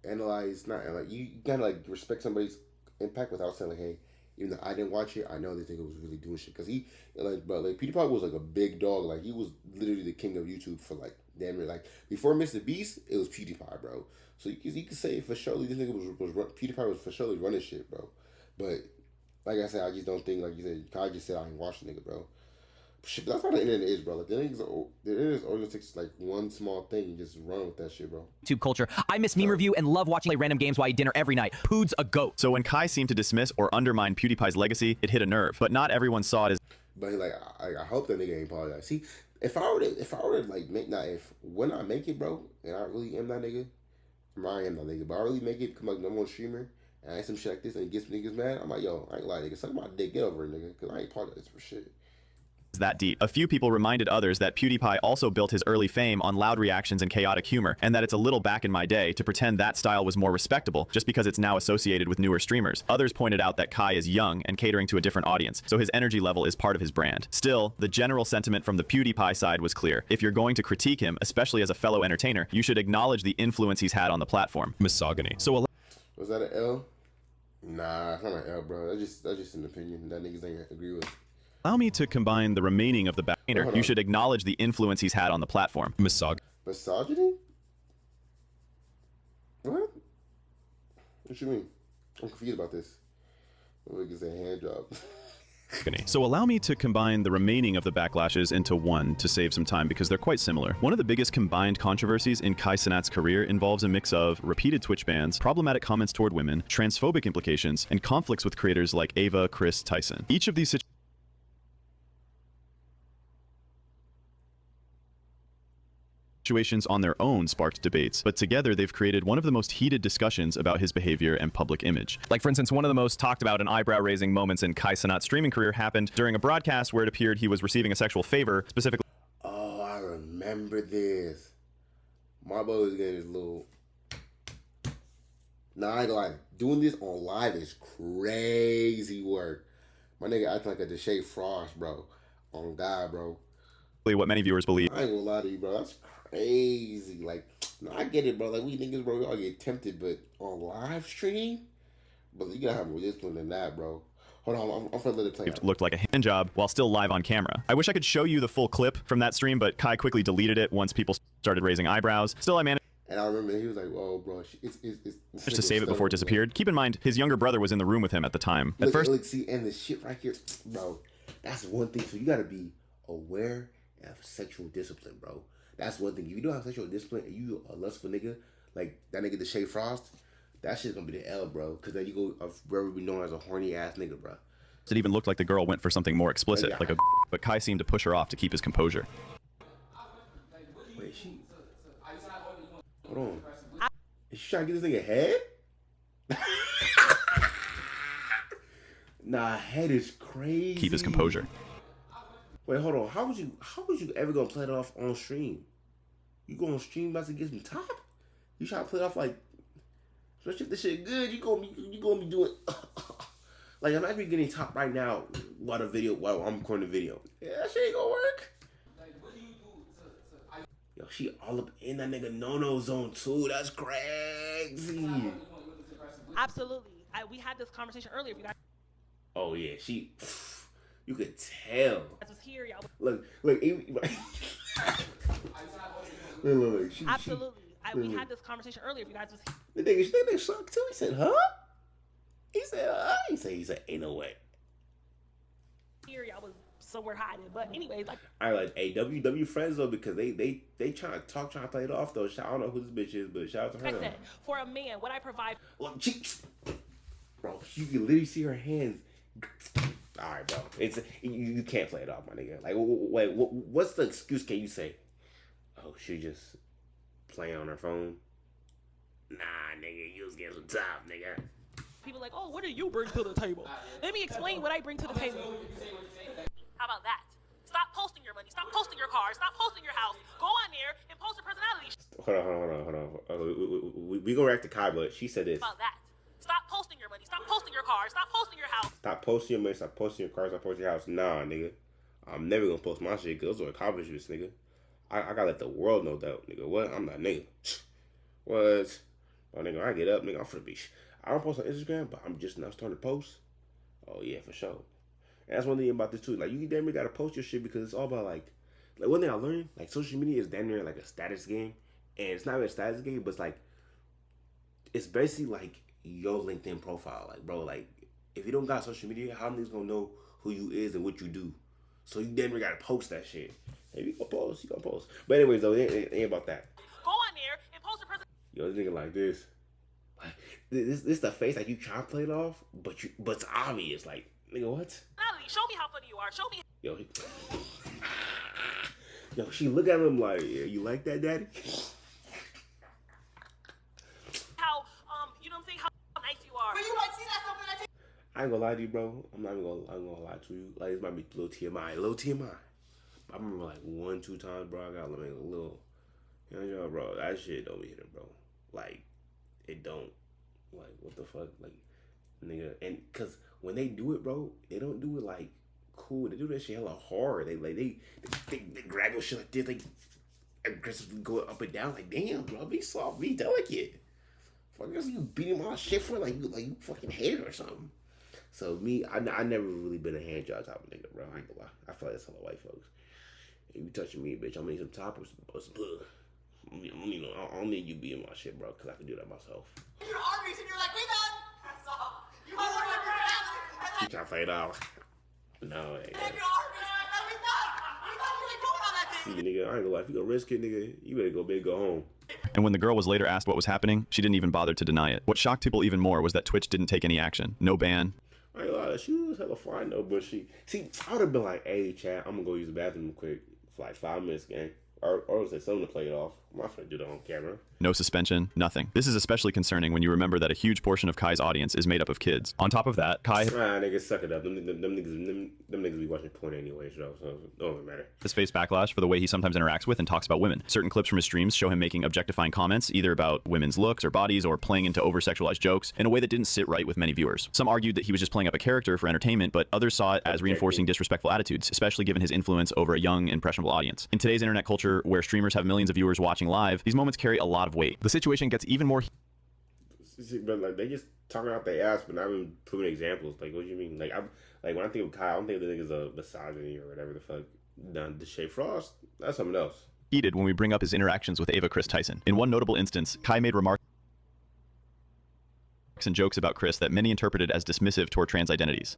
analyze, not like you gotta like respect somebody's impact without saying like, hey, even though I didn't watch it, I know this nigga was really doing shit. Cause he like, bro, like PewDiePie was like a big dog. Like he was literally the king of YouTube for like damn near like before Mr. Beast, it was PewDiePie, bro. So you can say for sure this nigga was PewDiePie was for sure running shit, bro. But like I said, I just don't think like you said. Kai just said I ain't watching nigga, bro. Shit, that's how the internet is, bro. Like the internet is only takes like one small thing and just run with that shit, bro. YouTube culture. I miss meme review and love watching random games while I eat dinner every night. Pood's a goat. So when Kai seemed to dismiss or undermine PewDiePie's legacy, it hit a nerve. But not everyone saw it as. But like, I hope that nigga ain't apologize. See, if I were to like make when I make it, bro, and I really am that nigga, I am that nigga, but I really make it become like number one streamer, and I ain't some shit like this and get some niggas mad, I'm like, yo, I ain't lie, nigga, suck my dick, get over it, nigga, because I ain't apologize for shit. That deep. A few people reminded others that PewDiePie also built his early fame on loud reactions and chaotic humor, and that it's a little back in my day to pretend that style was more respectable just because it's now associated with newer streamers. Others pointed out that Kai is young and catering to a different audience, so his energy level is part of his brand. Still, the general sentiment from the PewDiePie side was clear. If you're going to critique him, especially as a fellow entertainer, you should acknowledge the influence he's had on the platform. Misogyny. So was that an L? Nah, it's not an L, bro. That's just an opinion that niggas ain't agree with. allow me to combine the remaining of the banner. You should acknowledge the influence he's had on the platform. Misogyny? What? What you mean? I'm confused about this. Look, it's a hand job. So allow me to combine the remaining of the backlashes into one to save some time because they're quite similar. One of the biggest combined controversies in Kai Cenat's career involves a mix of repeated Twitch bans, problematic comments toward women, transphobic implications, and conflicts with creators like Ava, Chris, Tyson. Each of these situations on their own sparked debates, but together they've created one of the most heated discussions about his behavior and public image. Like, for instance, one of the most talked about and eyebrow-raising moments in Kai Cenat's streaming career happened during a broadcast where it appeared he was receiving a sexual favor, specifically. Oh, I remember this. My boy was getting his little. Nah, I ain't gonna lie. Doing this on live is crazy work. My nigga acting like a Deshae Frost, bro. On God, bro. What many viewers believe. I ain't gonna lie to you, bro. That's crazy. Like, no, I get it, bro. Like, we niggas, bro, we all get tempted, but on live stream, but you gotta have more discipline than that, bro. Hold on, I'm finna let it play out. Looked like a hand job while still live on camera. I wish I could show you the full clip from that stream, but Kai quickly deleted it once people started raising eyebrows. Still, I managed. And I remember he was like, "Oh, bro, it's to save it before it disappeared." Keep in mind, his younger brother was in the room with him at the time. At first, look, see, and the shit right here, bro. That's one thing. So you gotta be aware of sexual discipline, bro. That's one thing. If you don't have sexual discipline and you a lustful nigga, like that nigga Deshae Frost, that shit's gonna be the L, bro. Because then you go forever be known as a horny ass nigga, bro. it even looked like the girl went for something more explicit, like a. But Kai seemed to push her off to keep his composure. Wait, hold on. Is she trying to get this nigga head? Nah, head is crazy. Keep his composure. Wait, hold on. How would you ever gonna play it off on stream? You go on stream about to get some top? You try to play it off like, especially if this shit good, you gonna be doing like, I'm actually getting top right now while I'm recording the video. Yeah, that shit ain't gonna work. Like, what do you do Yo, she all up in that nigga no zone too. That's crazy. Absolutely. We had this conversation earlier. If you guys. Oh yeah, you could tell. I was here, y'all. Look. Absolutely. We had this conversation earlier. If you guys was the nigga sucked too. He said, "Huh?" He said, "Ain't no way." Here, y'all was somewhere hiding. But anyways, like. I like AWW friends though because they trying to play it off though. I don't know who this bitch is, but shout out to her. I said, for a man, what I provide. Well, bro, you can literally see her hands. All right, bro. You can't play it off, my nigga. Like, wait, what's the excuse can you say? Oh, she just playing on her phone? Nah, nigga, you was getting some top, nigga. People like, oh, what do you bring to the table? Let me explain what I bring to the table. How about that? Stop posting your money. Stop posting your car. Stop posting your house. Go on there and post your personality. Hold on. We gonna react to Kai, but she said this. How about that? Stop posting your money. Stop posting your car. Stop posting your house. Stop posting your money. Stop posting your car. Stop posting your house. Nah, nigga. I'm never gonna post my shit because those are accomplishments, nigga. I gotta let the world know that, nigga. What? I'm not nigga. What? Oh, nigga, I get up, nigga. I'm for the beach. I don't post on Instagram, but I'm just now starting to post. Oh, yeah, for sure. And that's one thing about this, too. Like, you damn near gotta post your shit because it's all about, like Like one thing I learned, like social media is damn near like a status game, and it's not even a status game, but it's like it's basically like your LinkedIn profile. Like bro, like if you don't got social media, how niggas gonna know who you is and what you do? So you damn near gotta post that shit. If you gonna post, you gonna post. But anyways though, it ain't about that. Go on there and post a person. Yo, this nigga like this. Like this the face like you trying to play it off, but it's obvious. Like nigga, what? Show me how funny you are. Show me. Yo, she look at him like, yeah, you like that, daddy? How you know what I'm saying? How nice you are. But you might see that something that. I ain't gonna lie to you, bro. I'm gonna lie to you. Like this might be a little TMI. But I remember like 1-2 times, bro. I got like a little, you know, bro. That shit don't be hitting, bro. Like it don't. Like what the fuck, like nigga. And cause when they do it, bro, they don't do it like cool. They do that shit hella hard. They grab your shit like this. They aggressively go up and down. Like damn, bro, be soft, be delicate. Fuck, guess you beating my shit for like you fucking hate it or something. So me, I never really been a hand job type of nigga, bro. I ain't gonna lie. I feel like that's hella white folks. If you touching me, bitch, I'm gonna need some top or some plug. You know, I don't need you beating my shit, bro, because I can do that myself. You're Arby's and you're like, we done. That's all. You might want to You trying to play it off? No, ain't. You're Arby's. We done. We done. You ain't going on that thing. See, nigga, I ain't gonna lie. If you gonna risk it, nigga, you better go big, go home. And when the girl was later asked what was happening, she didn't even bother to deny it. What shocked people even more was that Twitch didn't take any action. No ban. I ain't gonna lie, she was hella fine though, but see, I would have been like, hey, chat, I'm gonna go use the bathroom quick for like 5 minutes, gang. Or say something to play it off. I'm not gonna do that on camera. No suspension, nothing. This is especially concerning when you remember that a huge portion of Kai's audience is made up of kids. On top of that, Kai niggas suck it up. Them niggas be watching porn anyways, so it don't even matter. has faced backlash for the way he sometimes interacts with and talks about women. Certain clips from his streams show him making objectifying comments, either about women's looks or bodies, or playing into over-sexualized jokes in a way that didn't sit right with many viewers. Some argued that he was just playing up a character for entertainment, but others saw it as reinforcing disrespectful attitudes, especially given his influence over a young, impressionable audience. In today's internet culture, where streamers have millions of viewers watching live, these moments carry a lot of weight. The situation gets even more. But like they just talking out their ass, but not even proving examples. Like, what do you mean? Like, when I think of Kyle, I don't think the nigga's a misogyny or whatever the fuck. Done the Shay Frost. That's something else. Heated when we bring up his interactions with Ava Chris Tyson. In one notable instance, Kai made remarks and jokes about Chris that many interpreted as dismissive toward trans identities.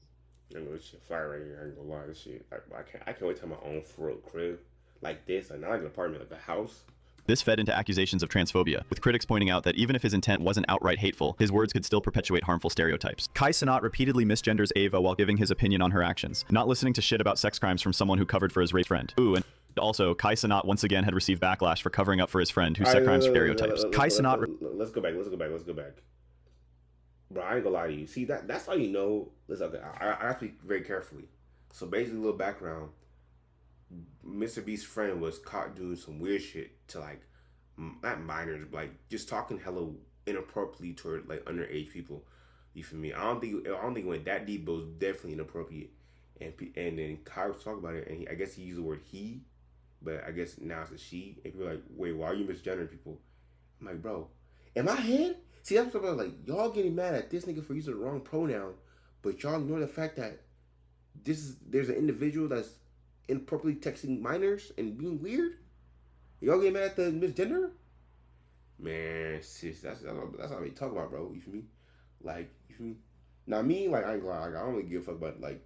This shit fire right here. I ain't gonna lie. This shit. I can't wait to have my own front crib like this. Like not like an apartment, like a house. This fed into accusations of transphobia, with critics pointing out that even if his intent wasn't outright hateful, his words could still perpetuate harmful stereotypes. Kai Cenat repeatedly misgenders Ava while giving his opinion on her actions, not listening to shit about sex crimes from someone who covered for his race friend. Ooh, and also, Kai Cenat once again had received backlash for covering up for his friend who set crimes stereotypes. Kai Cenat. Let's go back. Bro, I ain't gonna lie to you. See, that's how you know. Listen, okay, I have to be very carefully. So basically, a little background. Mr. Beast's friend was caught doing some weird shit to like, not minors, but like just talking hella inappropriately toward like underage people. You feel me? I don't think it went that deep, but it was definitely inappropriate. And then Kai was talking about it, and I guess he used the word he, but I guess now it's a she. And people are like, wait, why are you misgendering people? I'm like, bro, in my head, see, that's what I'm like, y'all getting mad at this nigga for using the wrong pronoun, but y'all ignore the fact that there's an individual that's inappropriately texting minors and being weird. Y'all get mad at the misgender? Man, sis, that's how they talk about, bro. You feel me? Like, you feel me? Now me, like I ain't gonna lie, like, I don't really give a fuck about like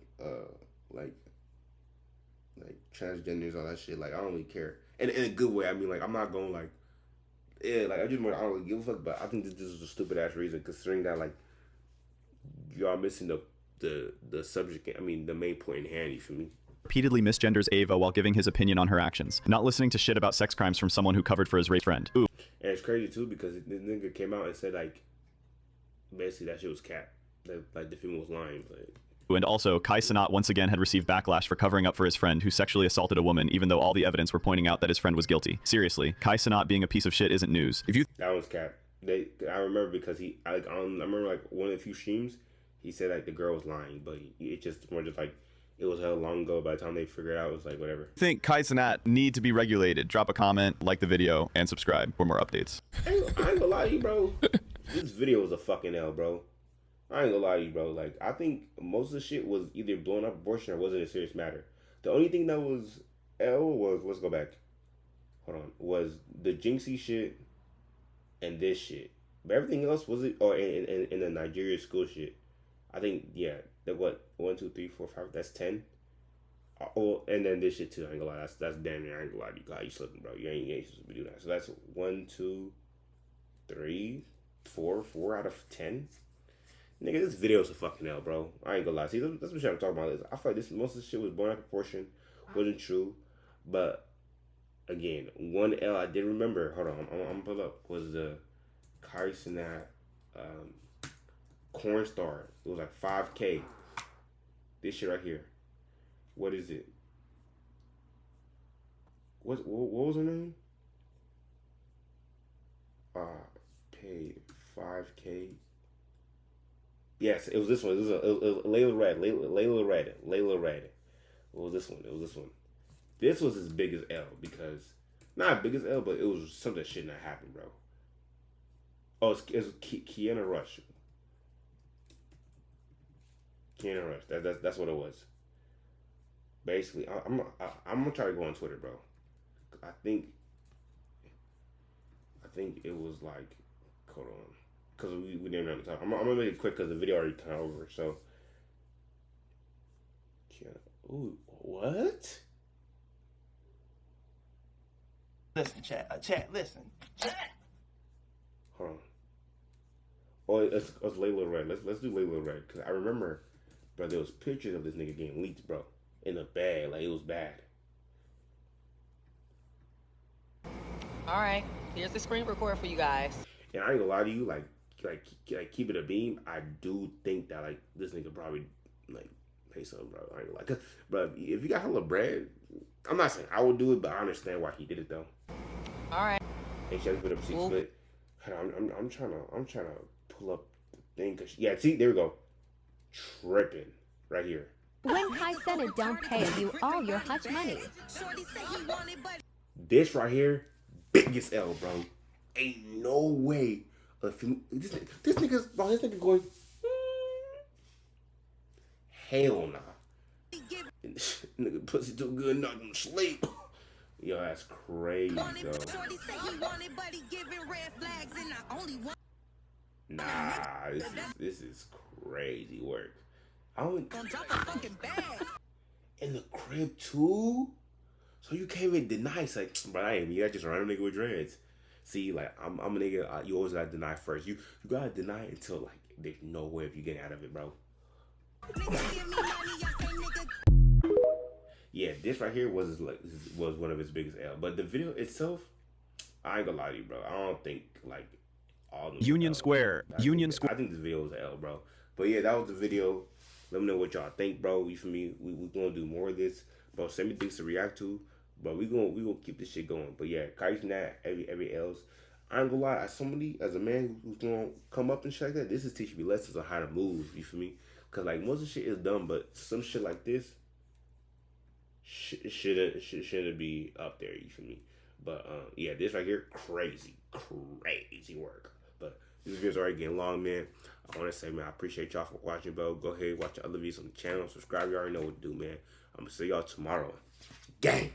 transgenders, all that shit. Like I don't really care. And in a good way. I mean, like I'm not going like, yeah, like I don't really give a fuck. But I think this is a stupid ass reason, considering that like y'all missing the subject. I mean, the main point in hand. You feel me? Repeatedly misgenders Ava while giving his opinion on her actions, not listening to shit about sex crimes from someone who covered for his race friend. Ooh. And it's crazy too because the nigga came out and said like, basically that shit was cap. That like the female was lying. Like. And also, Kai Cenat once again had received backlash for covering up for his friend who sexually assaulted a woman, even though all the evidence were pointing out that his friend was guilty. Seriously, Kai Cenat being a piece of shit isn't news. That was cap. I remember because I remember like one of the few streams he said like the girl was lying, but it just more just like. It was hell long ago. By the time they figured it out, it was like, whatever. Think Kai Cenat need to be regulated. Drop a comment, like the video, and subscribe for more updates. I ain't gonna lie to you, bro. This video was a fucking L, bro. I ain't gonna lie to you, bro. Like, I think most of the shit was either blowing up abortion or wasn't a serious matter. The only thing that was L was, let's go back. Hold on. Was the Jinxie shit and this shit. But everything else was it, or in the Nigeria school shit. I think, yeah, that what, 1, 2, 3, 4, 5, that's 10. Oh, and then this shit too. I ain't gonna lie, that's damn near. I ain't gonna lie to you, God, you slipping, bro. You ain't supposed to be doing that. So that's 1, 2, 3, 4 out of 10. Nigga, this video's a fucking hell, bro. I ain't gonna lie. See, that's what I'm talking about. I feel like this most of this shit was blown out of proportion, wasn't true. But again, one L I did remember. Hold on, I'm gonna pull up. Was the Kai Cenat Corn Star? It was like 5K. This shit right here. What is it? What was her name? Paid 5K. Yes, it was this one. It was Layla Red. Layla Red. What was this one? It was this one. This was his biggest L because, not biggest L, but it was something that should not happen, bro. Oh, it's Kiana Rush. Kiana Rush. That's what it was. Basically, I'm gonna try to go on Twitter, bro. I think it was like, hold on, because we didn't have time. I'm gonna make it quick because the video already kind of over. So, ooh, what? Listen, chat, listen. Chat. Hold on. Oh, it's Layla Red. Let's do Layla Red because I remember, bro. There was pictures of this nigga getting leaked, bro, in a bag. Like it was bad. All right, here's the screen record for you guys. And I ain't gonna lie to you, like keep it a beam. I do think that like this nigga probably like pay something, bro. I ain't gonna lie, cause, bro, if you got hella bread, I'm not saying I would do it, but I understand why he did it though. All right. And she has a bit of a split. I'm trying to pull up the thing, cause yeah, see, there we go, tripping right here. When Kai Cenat don't pay you all your hutch money. This right here, biggest L, bro. Ain't no way. This nigga going. Hell nah. Nigga pussy too good, not gonna sleep. Yo, that's crazy, though. Nah, this is crazy work. In the crib too? So you can't even deny. It's like, bro, I ain't me. I just run a nigga with dreads. See, like, I'm a nigga. You always gotta deny first. You gotta deny until like there's no way if you get out of it, bro. Yeah, this right here was one of his biggest L. But the video itself, I ain't gonna lie to you, bro. I don't think like all the Union Square. Union Square. I think this video was an L, bro. But yeah, that was the video. Let me know what y'all think, bro. You feel me? We gonna do more of this, bro. Send me things to react to, but we gonna keep this shit going. But yeah, Kai Cenat, every L's. I ain't gonna lie, as a man who's gonna come up and shit like that, this is teaching me lessons on how to move. You feel me? Cause like most of the shit is dumb, but some shit like this shouldn't be up there. You feel me? But yeah, this right here, crazy work. But this video's already getting long, man. I want to say, man, I appreciate y'all for watching, bro. Go ahead, watch the other videos on the channel. Subscribe. You already know what to do, man. I'm gonna see y'all tomorrow. Gang.